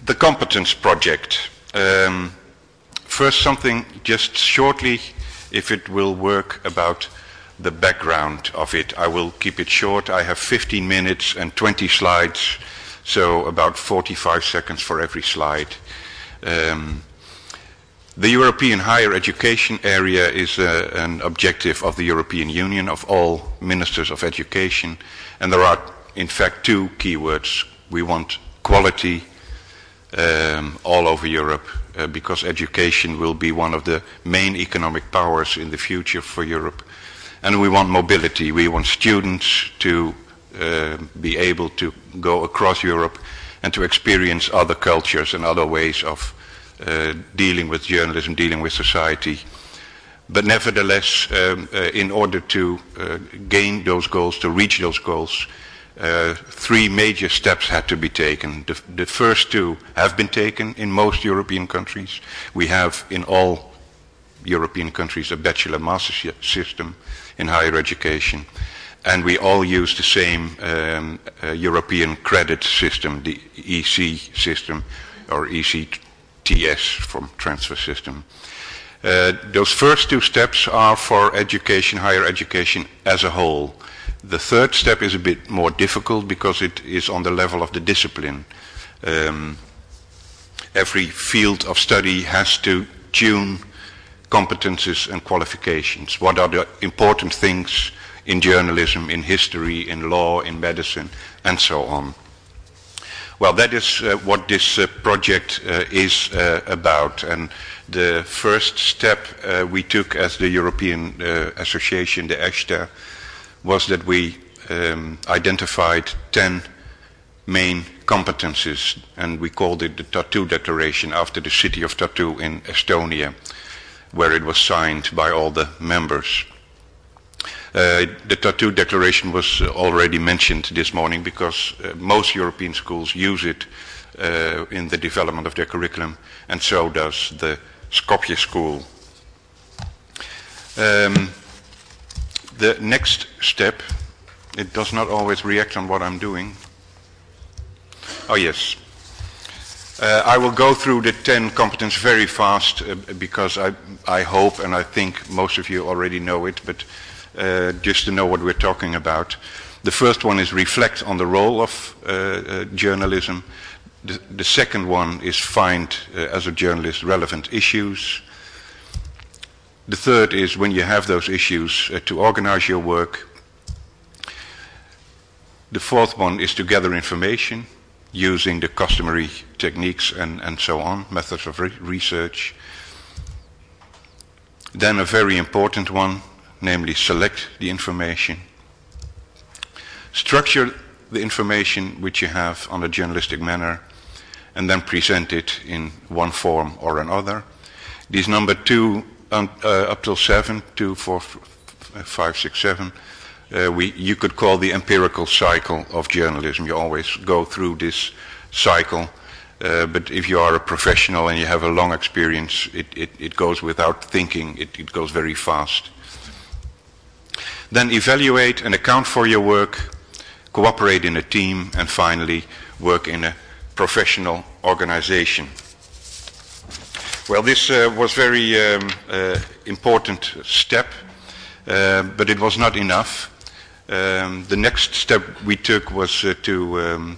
The competence project. First, something just shortly, if it will work, about the background of it. I will keep it short. I have 15 minutes and 20 slides, so about 45 seconds for every slide. The European higher education area is an objective of the European Union, of all ministers of education, and there are in fact two keywords. We want quality all over Europe, because education will be one of the main economic powers in the future for Europe. And we want mobility. We want students to be able to go across Europe and to experience other cultures and other ways of dealing with journalism, dealing with society. But nevertheless, in order to gain those goals, to reach those goals, three major steps had to be taken. The first two have been taken in most European countries. We have in all European countries a bachelor-master system in higher education, and we all use the same European credit system, the EC system, or ECTS from transfer system. Those first two steps are for education, higher education as a whole. The third step is a bit more difficult because it is on the level of the discipline. Every field of study has to tune competences and qualifications. What are the important things in journalism, in history, in law, in medicine, and so on. Well, that is what this project is about. And the first step we took as the European Association, the ESTA, was that we identified 10 main competences, and we called it the Tartu Declaration after the city of Tartu in Estonia, where it was signed by all the members. The Tartu Declaration was already mentioned this morning because most European schools use it in the development of their curriculum, and so does the Skopje school. The next step, it does not always react on what I'm doing. Oh yes. I will go through the 10 competences very fast because I hope, and I think most of you already know it, but just to know what we're talking about. The first one is reflect on the role of journalism. The second one is find, as a journalist, relevant issues. The third is, when you have those issues, to organize your work. The fourth one is to gather information using the customary techniques and so on, methods of research. Then a very important one, namely select the information. Structure the information which you have on a journalistic manner, and then present it in one form or another. These number 2 up till 7, 2, 4, 5, 6, 7, you could call the empirical cycle of journalism. You always go through this cycle, but if you are a professional and you have a long experience, it goes without thinking, it goes very fast. Then evaluate and account for your work, cooperate in a team, and finally work in a professional organization. Well, this was very important step, but it was not enough. The next step we took was to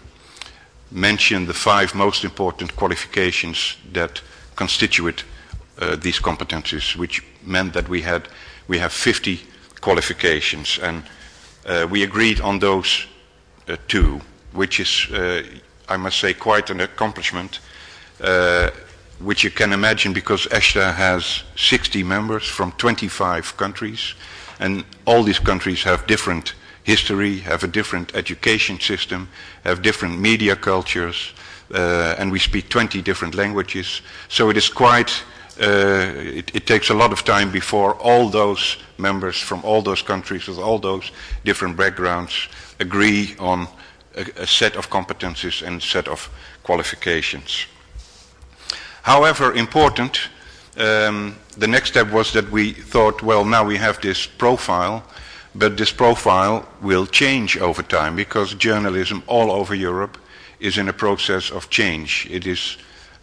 mention the 5 most important qualifications that constitute these competencies, which meant that we have 50 qualifications, and we agreed on those 2, which is, I must say, quite an accomplishment, which you can imagine because ESTA has 60 members from 25 countries, and all these countries have different history, have a different education system, have different media cultures, and we speak 20 different languages. So it is quite, it takes a lot of time before all those members from all those countries with all those different backgrounds agree on a set of competencies and set of qualifications. However important, the next step was that we thought, well, now we have this profile, but this profile will change over time because journalism all over Europe is in a process of change.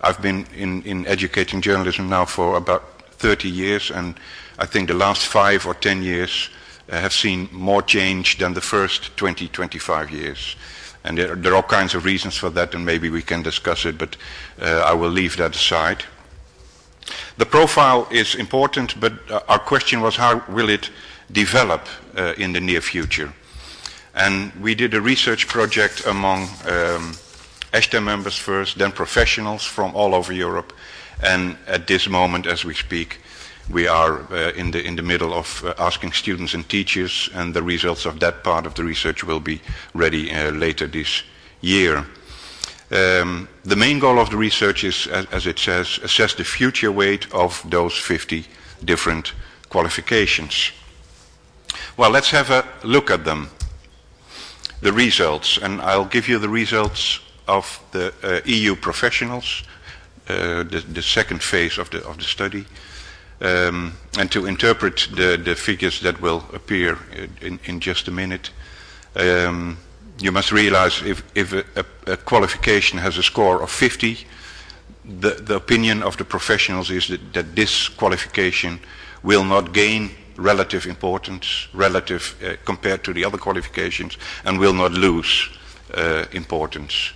I've been in educating journalism now for about 30 years, and I think the last 5 or 10 years have seen more change than the first 20, 25 years. And there are all kinds of reasons for that, and maybe we can discuss it, but I will leave that aside. The profile is important, but our question was, how will it develop in the near future? And we did a research project among ESTA members first, then professionals from all over Europe, and at this moment, as we speak, we are in the middle of asking students and teachers, and the results of that part of the research will be ready later this year. The main goal of the research is, as it says, assess the future weight of those 50 different qualifications. Well, let's have a look at them. The results, and I'll give you the results of the EU professionals, the second phase of the study, and to interpret the figures that will appear in just a minute. You must realize if a qualification has a score of 50, the opinion of the professionals is that this qualification will not gain relative importance, compared to the other qualifications, and will not lose importance.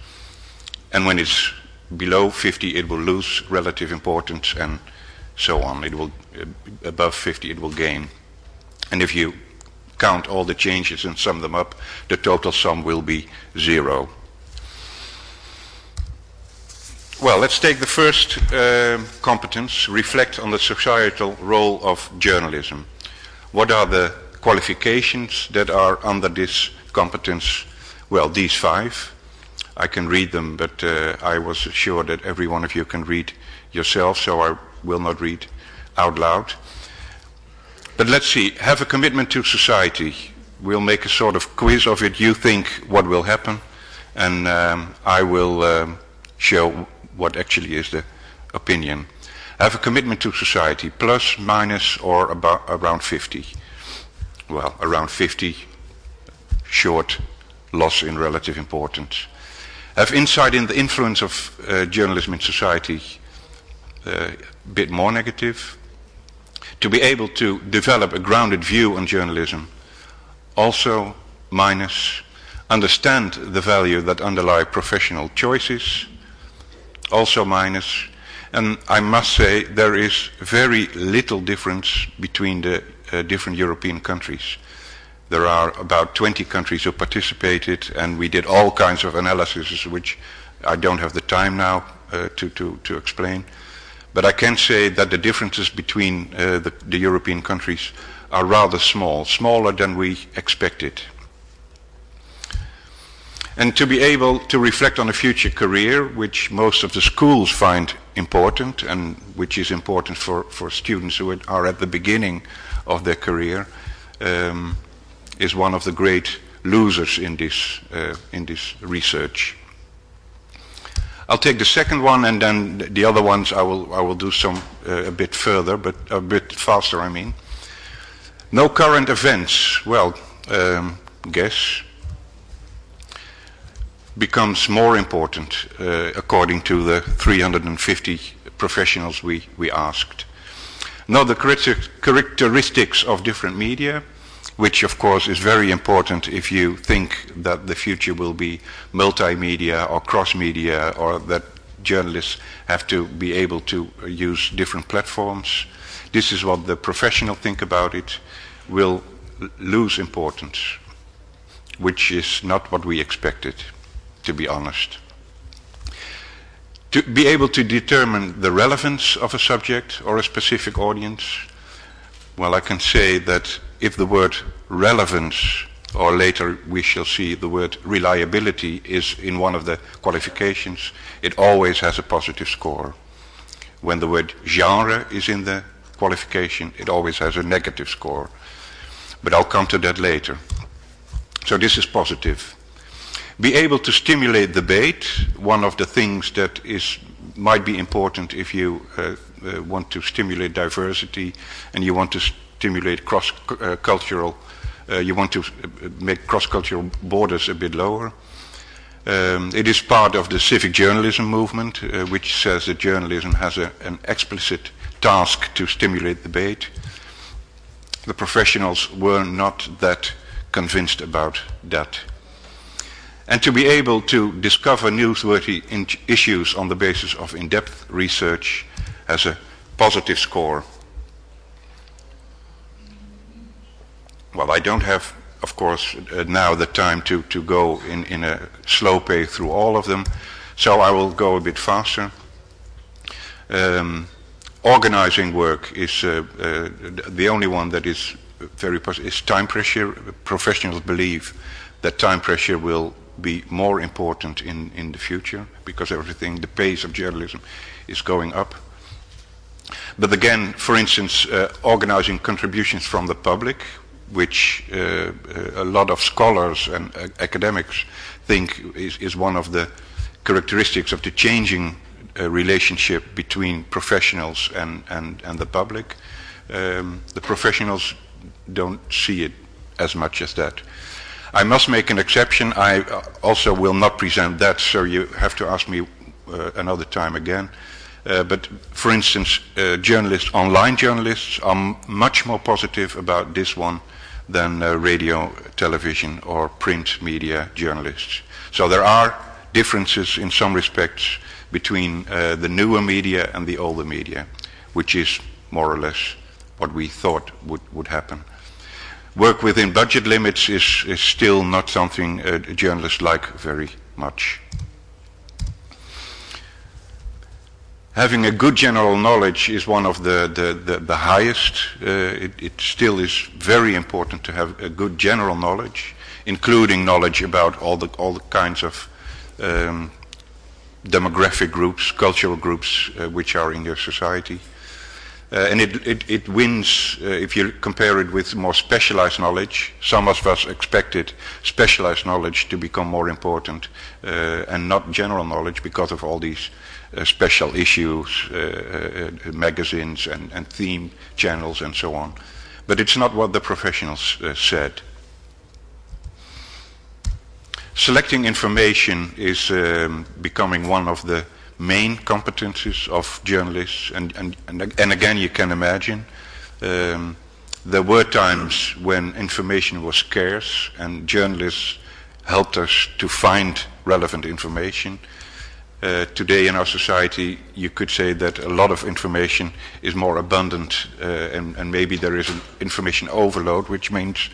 And when it's below 50, it will lose relative importance, and so on. It will above 50, it will gain. And if you count all the changes and sum them up, the total sum will be 0. Well, let's take the first competence, reflect on the societal role of journalism. What are the qualifications that are under this competence? Well, these 5. I can read them, but I was sure that every one of you can read yourself, so I will not read out loud. But let's see, have a commitment to society. We'll make a sort of quiz of it. You think what will happen, and I will show what actually is the opinion. Have a commitment to society, plus, minus, or around 50. Well, around 50, short, loss in relative importance. Have insight in the influence of journalism in society, a bit more negative. To be able to develop a grounded view on journalism, also minus. Understand the value that underlie professional choices, also minus. And I must say there is very little difference between the different European countries. There are about 20 countries who participated, and we did all kinds of analyses, which I don't have the time now to explain. But I can say that the differences between the European countries are rather small, smaller than we expected. And to be able to reflect on a future career, which most of the schools find important, and which is important for students who are at the beginning of their career, is one of the great losers in this research. I'll take the second one, and then the other ones I will do some a bit further, but a bit faster, I mean. No current events. Well, guess becomes more important according to the 350 professionals we asked. Know the characteristics of different media, which of course is very important if you think that the future will be multimedia or cross-media, or that journalists have to be able to use different platforms. This is what the professionals think about it. Will lose importance, which is not what we expected, to be honest. To be able to determine the relevance of a subject or a specific audience, well, I can say that if the word relevance, or later we shall see the word reliability, is in one of the qualifications, it always has a positive score. When the word genre is in the qualification, it always has a negative score. But I'll come to that later. So this is positive. Be able to stimulate debate, one of the things that might be important if you want to stimulate diversity, and you want to stimulate cross-cultural, you want to make cross-cultural borders a bit lower. It is part of the civic journalism movement, which says that journalism has an explicit task to stimulate debate. The professionals were not that convinced about that. And to be able to discover newsworthy issues on the basis of in-depth research has a positive score. Well, I don't have, of course, now the time to go in a slow pace through all of them, so I will go a bit faster. Organizing work is the only one that is very positive. Is time pressure. Professionals believe that time pressure will be more important in the future because everything, the pace of journalism is going up. But again, for instance, organizing contributions from the public, which a lot of scholars and academics think is one of the characteristics of the changing relationship between professionals and the public. The professionals don't see it as much as that. I must make an exception. I also will not present that, so you have to ask me another time again. But for instance, journalists, online journalists, are much more positive about this one than radio, television, or print media journalists. So there are differences in some respects between the newer media and the older media, which is more or less what we thought would happen. Work within budget limits is still not something journalists like very much. Having a good general knowledge is one of the highest. It still is very important to have a good general knowledge, including knowledge about all the kinds of demographic groups, cultural groups which are in your society. And it wins if you compare it with more specialized knowledge. Some of us expected specialized knowledge to become more important and not general knowledge because of all these special issues, magazines and theme channels and so on. But it's not what the professionals said. Selecting information is becoming one of the main competencies of journalists, and again you can imagine there were times when information was scarce and journalists helped us to find relevant information. Today in our society you could say that a lot of information is more abundant and maybe there is an information overload, which means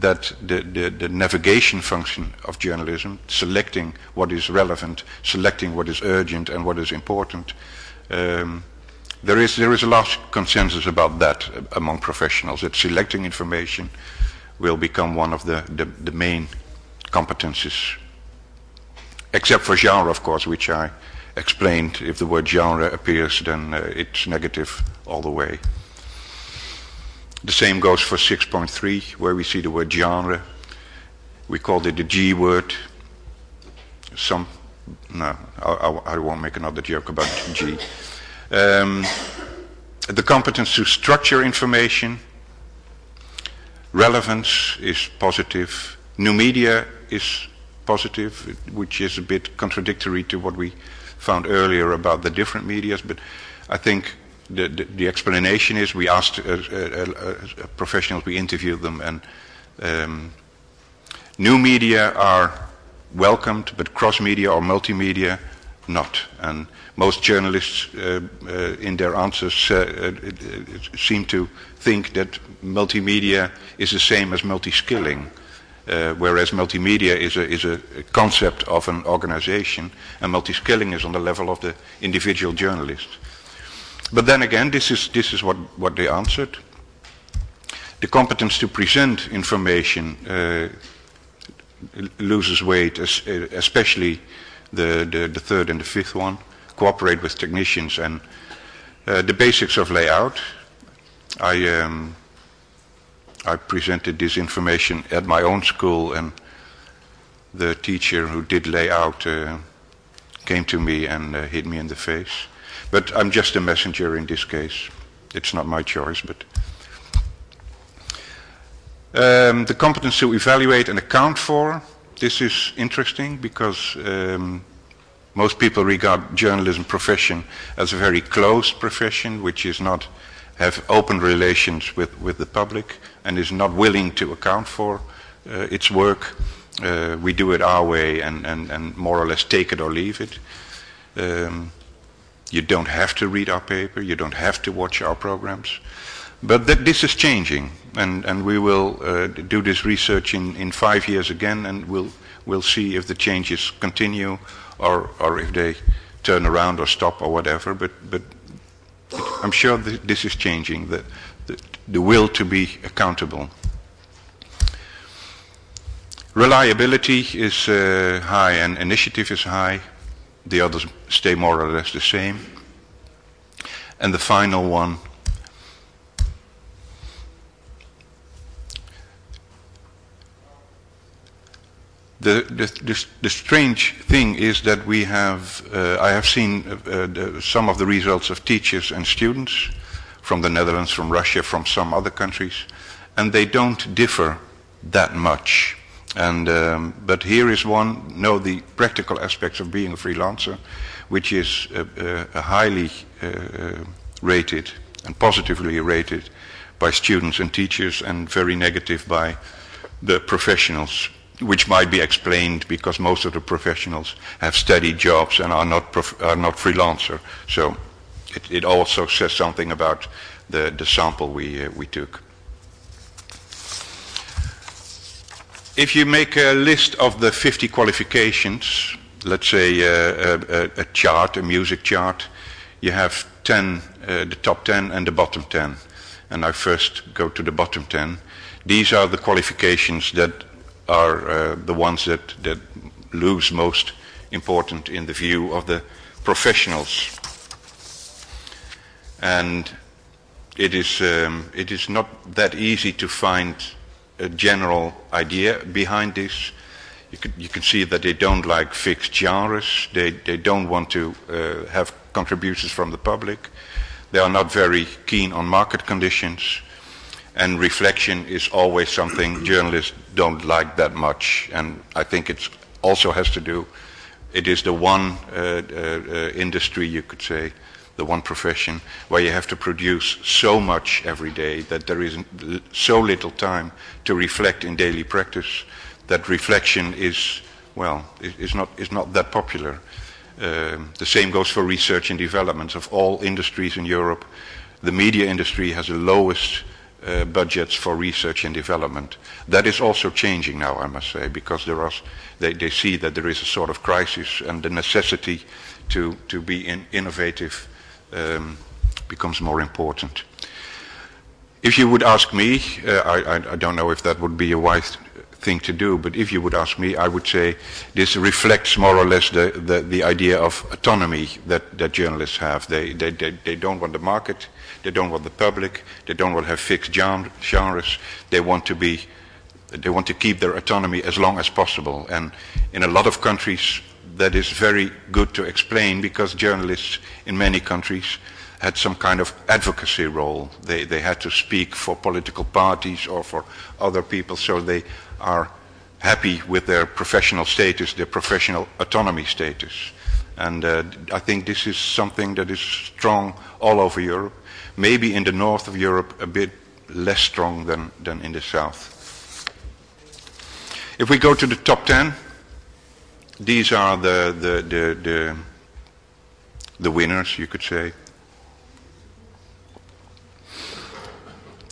that the navigation function of journalism, selecting what is relevant, selecting what is urgent and what is important, there is a large consensus about that among professionals, that selecting information will become one of the main competencies. Except for genre, of course, which I explained. If the word genre appears, then it's negative all the way. The same goes for 6.3, where we see the word genre. We called it the G word. I won't make another joke about G. The competence to structure information. Relevance is positive. New media is positive, which is a bit contradictory to what we found earlier about the different medias, but I think the explanation is we asked professionals, we interviewed them, and new media are welcomed, but cross-media or multimedia not. And most journalists in their answers seem to think that multimedia is the same as multi-skilling, whereas multimedia is a concept of an organization, and multi-skilling is on the level of the individual journalist. But then again, this is what they answered. The competence to present information loses weight, especially the third and the fifth one. Cooperate with technicians, and the basics of layout. I presented this information at my own school, and the teacher who did layout came to me and hit me in the face. But I'm just a messenger in this case. It's not my choice, but the competence to evaluate and account for. this is interesting because most people regard journalism profession as a very closed profession, which is not have open relations with the public and is not willing to account for its work. We do it our way and more or less take it or leave it. You don't have to read our paper, you don't have to watch our programs. But this is changing, and we will do this research in 5 years again, and we'll see if the changes continue or if they turn around or stop or whatever. But I'm sure that this is changing, the will to be accountable. Reliability is high and initiative is high. The others stay more or less the same. And the final one, the strange thing is that we have, I have seen some of the results of teachers and students from the Netherlands, from Russia, from some other countries, and they don't differ that much. And but here is one, know the practical aspects of being a freelancer, which is a highly rated and positively rated by students and teachers, and very negative by the professionals, which might be explained because most of the professionals have steady jobs and are not freelancer. So it also says something about the sample we took. If you make a list of the 50 qualifications, let's say a chart, a music chart, you have 10, the top 10 and the bottom 10. And I first go to the bottom 10. These are the qualifications that are the ones that lose most important in the view of the professionals. And it is not that easy to find a general idea behind this. You can see that they don't like fixed genres. They don't want to have contributions from the public. They are not very keen on market conditions. And reflection is always something journalists don't like that much. And I think it also has to do, it is the one industry, you could say, the one profession where you have to produce so much every day that there is so little time to reflect in daily practice that reflection is, well, is not that popular. The same goes for research and development. Of all industries in Europe, the media industry has the lowest budgets for research and development. That is also changing now, I must say, because they see that there is a sort of crisis, and the necessity to be innovative becomes more important. If you would ask me, I don't know if that would be a wise thing to do, but if you would ask me, I would say this reflects more or less the idea of autonomy that journalists have. They don't want the market, they don't want the public, they don't want to have fixed genres. They want to keep their autonomy as long as possible. And in a lot of countries that is very good to explain, because journalists in many countries had some kind of advocacy role. They had to speak for political parties or for other people, so they are happy with their professional status, their professional autonomy status. And I think this is something that is strong all over Europe. Maybe in the north of Europe a bit less strong than in the south. If we go to the top 10, these are the winners, you could say.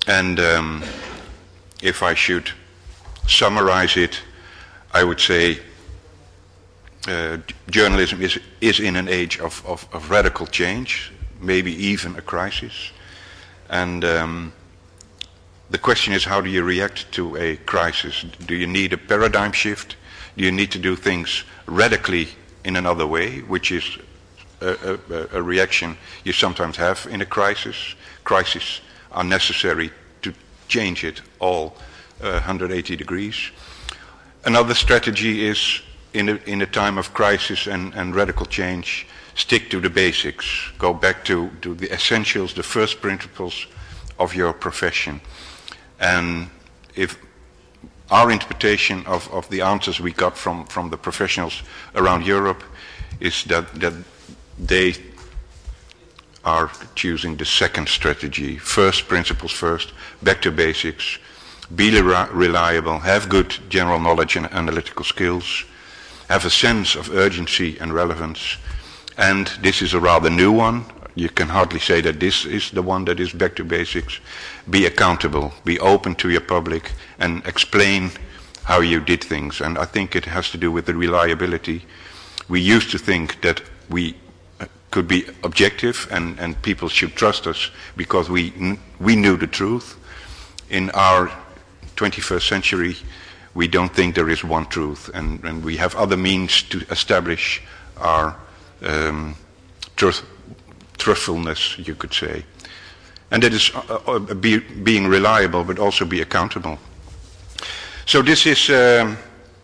And if I should summarize it, I would say journalism is in an age of radical change, maybe even a crisis. And the question is, how do you react to a crisis? Do you need a paradigm shift? Do you need to do things radically in another way, which is a reaction you sometimes have in a crisis? Crises are necessary to change it all 180 degrees. Another strategy is, in a time of crisis and radical change, stick to the basics. Go back to the essentials, the first principles of your profession. And if our interpretation of the answers we got from the professionals around Europe is that they are choosing the second strategy. First, principles first, back to basics, be reliable, have good general knowledge and analytical skills, have a sense of urgency and relevance, and this is a rather new one. You can hardly say that this is the one that is back to basics. Be accountable, be open to your public, and explain how you did things. And I think it has to do with the reliability. We used to think that we could be objective and people should trust us because we knew the truth. In our 21st century, we don't think there is one truth, and we have other means to establish our truthfulness, you could say. And that is being reliable, but also be accountable. So this is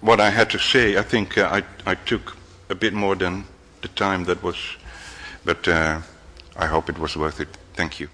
what I had to say. I think I took a bit more than the time that was, but I hope it was worth it. Thank you.